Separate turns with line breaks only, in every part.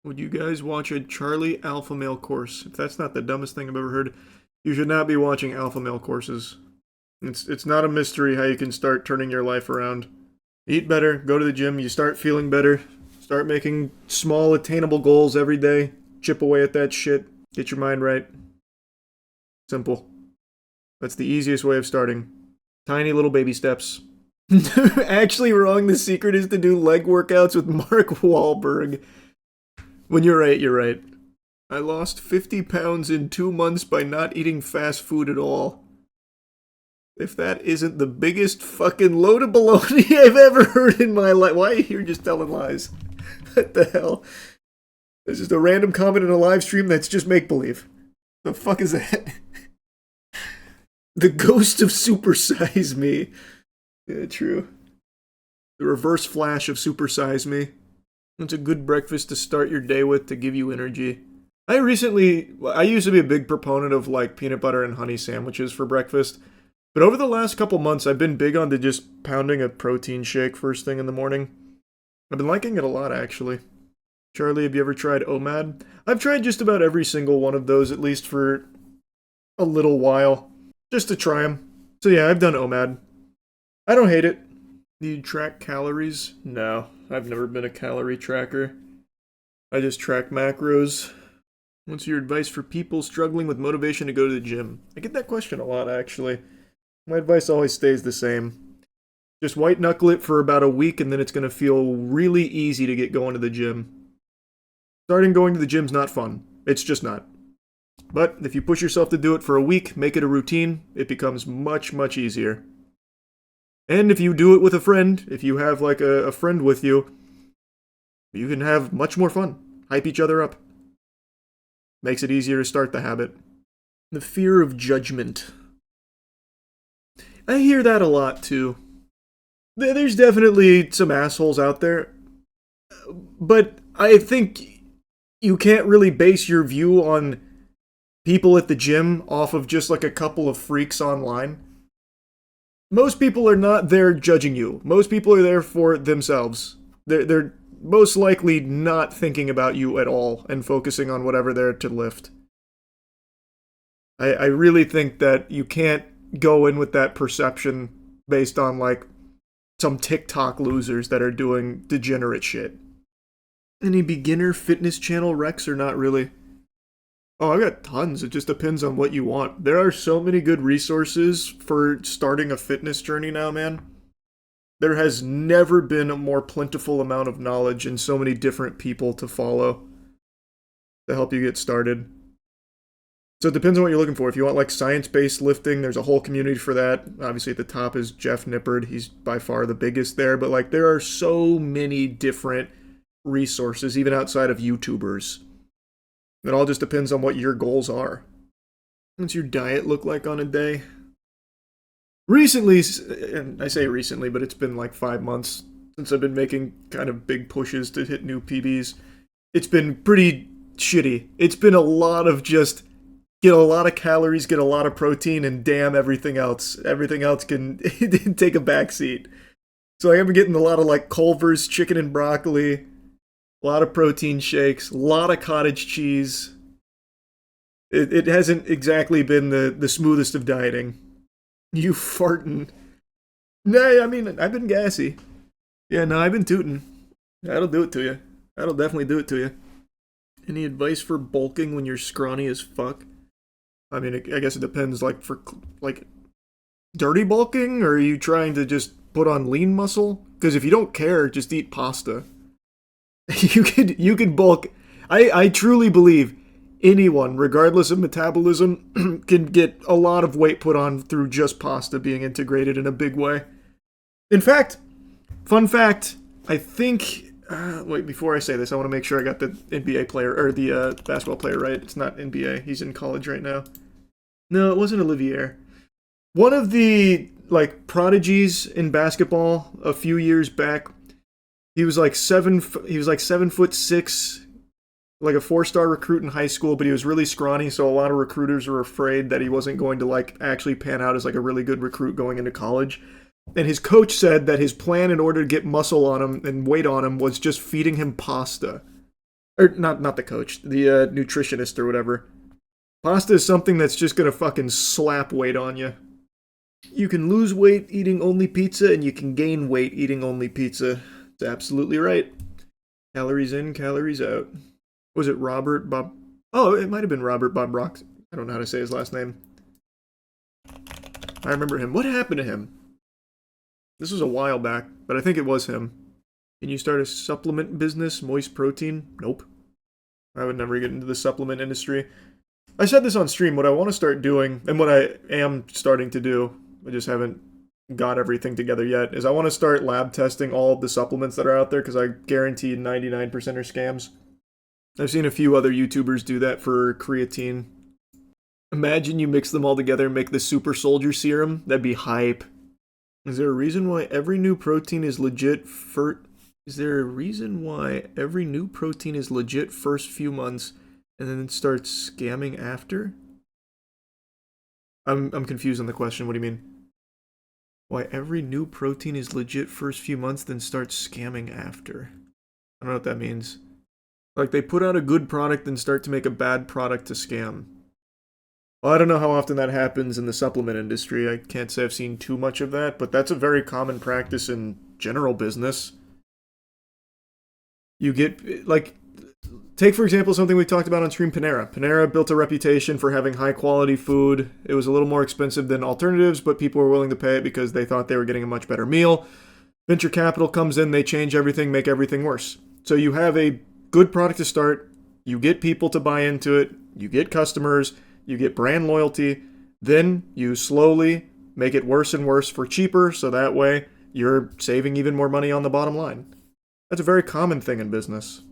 Would you guys watch a Charlie Alpha Male course? If that's not the dumbest thing I've ever heard, you should not be watching Alpha Male courses. It's not a mystery how you can start turning your life around. Eat better, go to the gym, you start feeling better, start making small attainable goals every day, chip away at that shit, get your mind right. Simple. That's the easiest way of starting. Tiny little baby steps. Actually wrong, the secret is to do leg workouts with Mark Wahlberg. When you're right, you're right. I lost 50 pounds in 2 months by not eating fast food at all. If that isn't the biggest fucking load of baloney I've ever heard in my life. Why are you here just telling lies? What the hell? This is a random comment in a live stream that's just make-believe. The fuck is that? The ghost of Super Size Me. Yeah, true. The reverse flash of Super Size Me. It's a good breakfast to start your day with to give you energy. I used to be a big proponent of like peanut butter and honey sandwiches for breakfast. But over the last couple months, I've been big on to just pounding a protein shake first thing in the morning. I've been liking it a lot, actually. Charlie, have you ever tried OMAD? I've tried just about every single one of those, at least for a little while. Just to try them. So yeah, I've done OMAD. I don't hate it. Do you track calories? No, I've never been a calorie tracker. I just track macros. What's your advice for people struggling with motivation to go to the gym? I get that question a lot, actually. My advice always stays the same. Just white knuckle it for about a week and then it's going to feel really easy to get going to the gym. Starting going to the gym's not fun. It's just not. But if you push yourself to do it for a week, make it a routine, it becomes much, much easier. And if you do it with a friend, if you have like a friend with you, you can have much more fun. Hype each other up. Makes it easier to start the habit. The fear of judgment. I hear that a lot too. There's definitely some assholes out there. But I think you can't really base your view on people at the gym off of just like a couple of freaks online. Most people are not there judging you. Most people are there for themselves. They're most likely not thinking about you at all and focusing on whatever they're to lift. I really think that you can't go in with that perception based on like some TikTok losers that are doing degenerate shit. Any beginner fitness channel recs or not really? Oh, I got tons. It just depends on what you want. There are so many good resources for starting a fitness journey now, man. There has never been a more plentiful amount of knowledge and so many different people to follow to help you get started. So it depends on what you're looking for. If you want like science-based lifting, there's a whole community for that. Obviously at the top is Jeff Nippard. He's by far the biggest there. But like there are so many different resources, even outside of YouTubers. It all just depends on what your goals are. What's your diet look like on a day? Recently, and I say recently, but it's been like 5 months since I've been making kind of big pushes to hit new PBs. It's been pretty shitty. It's been a lot of just get a lot of calories, get a lot of protein, and damn everything else. Everything else can take a backseat. So I've been getting a lot of like Culver's chicken and broccoli, a lot of protein shakes, a lot of cottage cheese. It hasn't exactly been the smoothest of dieting. You farting. Nah, I mean, I've been gassy. Yeah, no, I've been tooting. That'll do it to you. That'll definitely do it to you. Any advice for bulking when you're scrawny as fuck? I mean, I guess it depends, like, for, like, dirty bulking, or are you trying to just put on lean muscle? Because if you don't care, just eat pasta. You could bulk. I truly believe anyone, regardless of metabolism, can get a lot of weight put on through just pasta being integrated in a big way. In fact, fun fact, I think... wait, before I say this, I want to make sure I got the NBA player, or the basketball player right. It's not NBA. He's in college right now. No, it wasn't Olivier. One of the, like, prodigies in basketball a few years back, he was like 7'6", like a 4-star recruit in high school, but he was really scrawny, so a lot of recruiters were afraid that he wasn't going to like actually pan out as like a really good recruit going into college. And his coach said that his plan in order to get muscle on him and weight on him was just feeding him pasta. Or not the coach, the nutritionist or whatever. Pasta is something that's just gonna fucking slap weight on you. You can lose weight eating only pizza, and you can gain weight eating only pizza. It's absolutely right. Calories in, calories out. Was it Robert Bob? Oh, it might have been Robert Bob Rock. I don't know how to say his last name. I remember him. What happened to him? This was a while back, but I think it was him. Can you start a supplement business? Moist protein? Nope. I would never get into the supplement industry. I said this on stream, what I want to start doing, and what I am starting to do, I just haven't got everything together yet, is I want to start lab testing all of the supplements that are out there, because I guarantee 99% are scams. I've seen a few other YouTubers do that for creatine. Imagine you mix them all together and make the super soldier serum. That'd be hype. Is there a reason why every new protein is legit Is there a reason why every new protein is legit first few months and then it starts scamming after? I'm confused on the question. What do you mean? Why every new protein is legit first few months then starts scamming after? I don't know what that means. Like they put out a good product and start to make a bad product to scam. Well, I don't know how often that happens in the supplement industry. I can't say I've seen too much of that, but that's a very common practice in general business. You get, like, take for example something we talked about on stream, Panera. Panera built a reputation for having high quality food. It was a little more expensive than alternatives, but people were willing to pay it because they thought they were getting a much better meal. Venture capital comes in, they change everything, make everything worse. So you have a good product to start, you get people to buy into it, you get customers, you get brand loyalty, then you slowly make it worse and worse for cheaper, so that way you're saving even more money on the bottom line. That's a very common thing in business.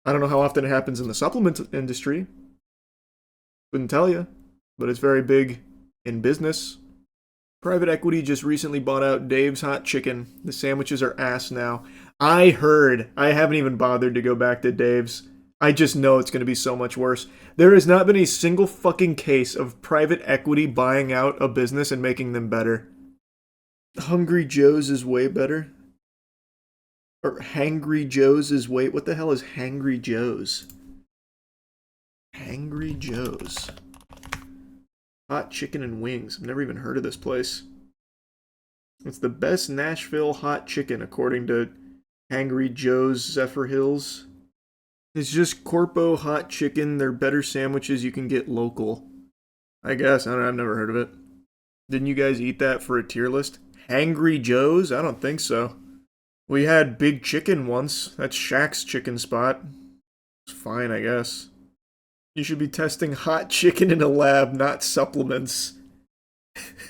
I don't know how often it happens in the supplement industry. Couldn't tell you, but it's very big in business. Private equity just recently bought out Dave's Hot Chicken. The sandwiches are ass now. I heard. I haven't even bothered to go back to Dave's. I just know it's going to be so much worse. There has not been a single fucking case of private equity buying out a business and making them better. Hungry Joe's is way better. Or Hangry Joe's is way... What the hell is Hangry Joe's? Hangry Joe's. Hot chicken and wings. I've never even heard of this place. It's the best Nashville hot chicken, according to Hangry Joe's Zephyr Hills. It's just Corpo hot chicken. They're better sandwiches you can get local. I guess. I don't know. I've never heard of it. Didn't you guys eat that for a tier list? Hangry Joe's? I don't think so. We had Big Chicken once. That's Shaq's chicken spot. It's fine, I guess. You should be testing hot chicken in a lab, not supplements.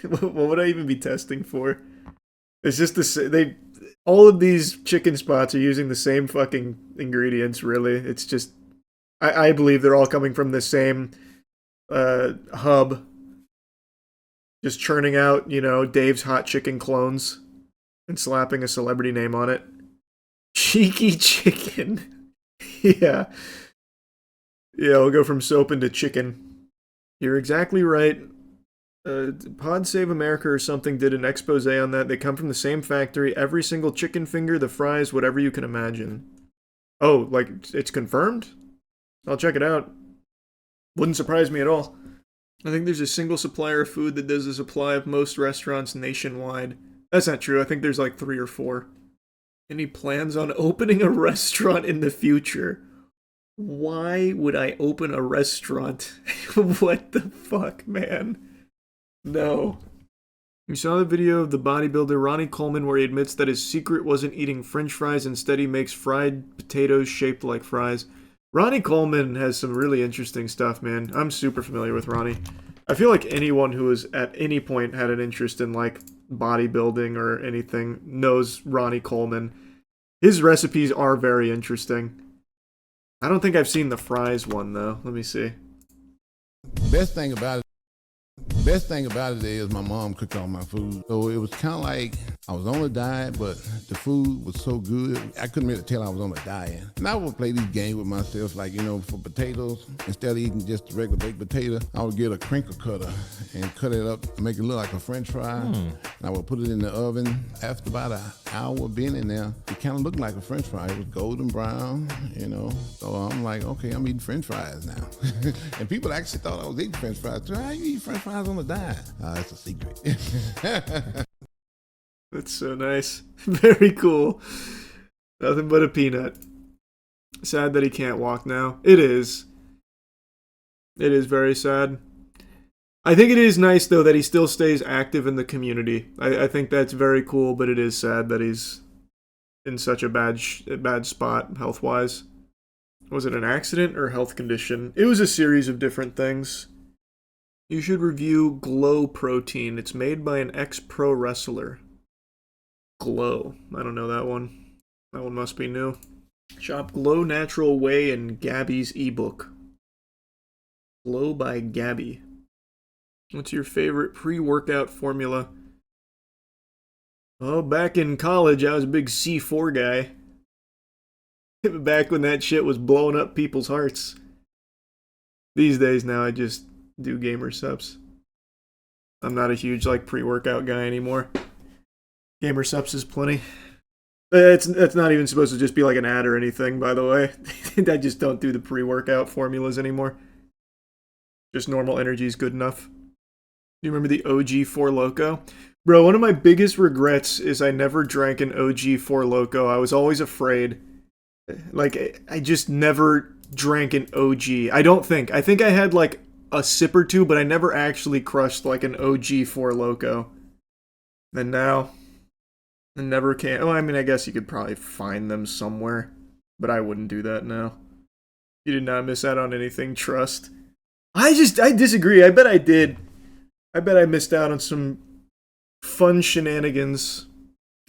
What would I even be testing for? It's just the all of these chicken spots are using the same fucking ingredients, really. It's just I believe they're all coming from the same hub. Just churning out, you know, Dave's Hot Chicken clones and slapping a celebrity name on it. Cheeky chicken. Yeah. Yeah, we'll go from soap into chicken. You're exactly right. Pod Save America or something did an expose on that. They come from the same factory. Every single chicken finger, the fries, whatever you can imagine. Oh, like, it's confirmed? I'll check it out. Wouldn't surprise me at all. I think there's a single supplier of food that does the supply of most restaurants nationwide. That's not true. I think there's like 3 or 4. Any plans on opening a restaurant in the future? Why would I open a restaurant? What the fuck, man? No. You saw the video of the bodybuilder Ronnie Coleman where he admits that his secret wasn't eating french fries, instead he makes fried potatoes shaped like fries. Ronnie Coleman has some really interesting stuff, man. I'm super familiar with Ronnie. I feel like anyone who has at any point had an interest in like bodybuilding or anything knows Ronnie Coleman. His recipes are very interesting. I don't think I've seen the fries one though. Let me see.
Best thing about it is my mom cooked all my food. So it was kind of like I was on a diet, but the food was so good, I couldn't really tell I was on a diet. And I would play these games with myself, like, you know, for potatoes, instead of eating just a regular baked potato, I would get a crinkle cutter and cut it up, make it look like a French fry. And I would put it in the oven. After about an hour of being in there, it kind of looked like a French fry. It was golden brown, you know. So I'm like, okay, I'm eating French fries now. And people actually thought I was eating French fries. So how you eat French fries on a diet? It's a secret.
That's so nice. Very cool. Nothing but a peanut. Sad that he can't walk now. It is. It is very sad. I think it is nice, though, that he still stays active in the community. I think that's very cool, but it is sad that he's in such a bad spot health-wise. Was it an accident or health condition? It was a series of different things. You should review Glow Protein. It's made by an ex-pro wrestler. Glow. I don't know that one. That one must be new. Shop Glow Natural Whey in Gabby's ebook. Glow by Gabby. What's your favorite pre-workout formula? Oh, back in college, I was a big C4 guy. Back when that shit was blowing up people's hearts. These days now, I just do gamer subs. I'm not a huge, pre-workout guy anymore. Gamer subs is plenty. That's not even supposed to just be like an ad or anything, by the way. I just don't do the pre-workout formulas anymore. Just normal energy is good enough. Do you remember the OG Four Loko? Bro, one of my biggest regrets is I never drank an OG Four Loko. I was always afraid. I just never drank an OG. I think I had a sip or two, but I never actually crushed an OG Four Loko. And now, I never can. Oh, I mean, I guess you could probably find them somewhere, but I wouldn't do that now. You did not miss out on anything, trust. I disagree. I bet I did. I bet I missed out on some fun shenanigans.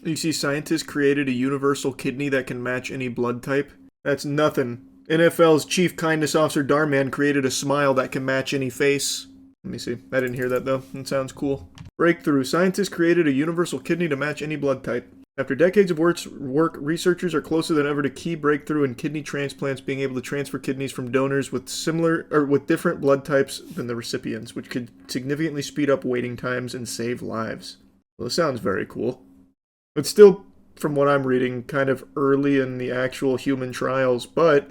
You see, scientists created a universal kidney that can match any blood type. That's nothing. NFL's chief kindness officer Darman created a smile that can match any face. Let me see. I didn't hear that, though. It sounds cool. Breakthrough. Scientists created a universal kidney to match any blood type. After decades of work, researchers are closer than ever to key breakthrough in kidney transplants, being able to transfer kidneys from donors with different blood types than the recipients, which could significantly speed up waiting times and save lives. Well, this sounds very cool. It's still, from what I'm reading, kind of early in the actual human trials, but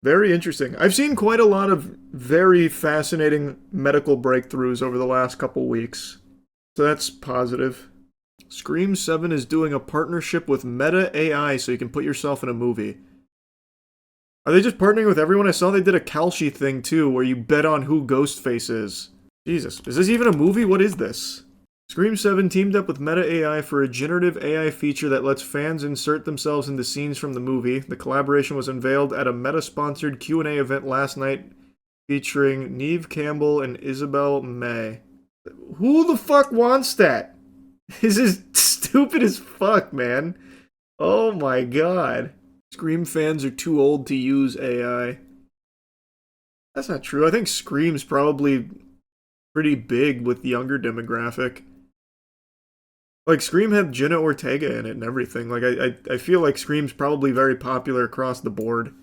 very interesting. I've seen quite a lot of very fascinating medical breakthroughs over the last couple weeks, so that's positive. Scream 7 is doing a partnership with Meta AI so you can put yourself in a movie. Are they just partnering with everyone? I saw they did a Kalshi thing too, where you bet on who Ghostface is. Jesus, is this even a movie? What is this? Scream 7 teamed up with Meta AI for a generative AI feature that lets fans insert themselves into scenes from the movie. The collaboration was unveiled at a Meta-sponsored Q&A event last night featuring Neve Campbell and Isabel May. Who the fuck wants that? This is stupid as fuck, man. Oh my god. Scream fans are too old to use AI. That's not true. I think Scream's probably pretty big with the younger demographic. Scream had Jenna Ortega in it and everything. I feel like Scream's probably very popular across the board.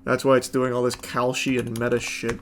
That's why it's doing all this Kalshi and meta shit.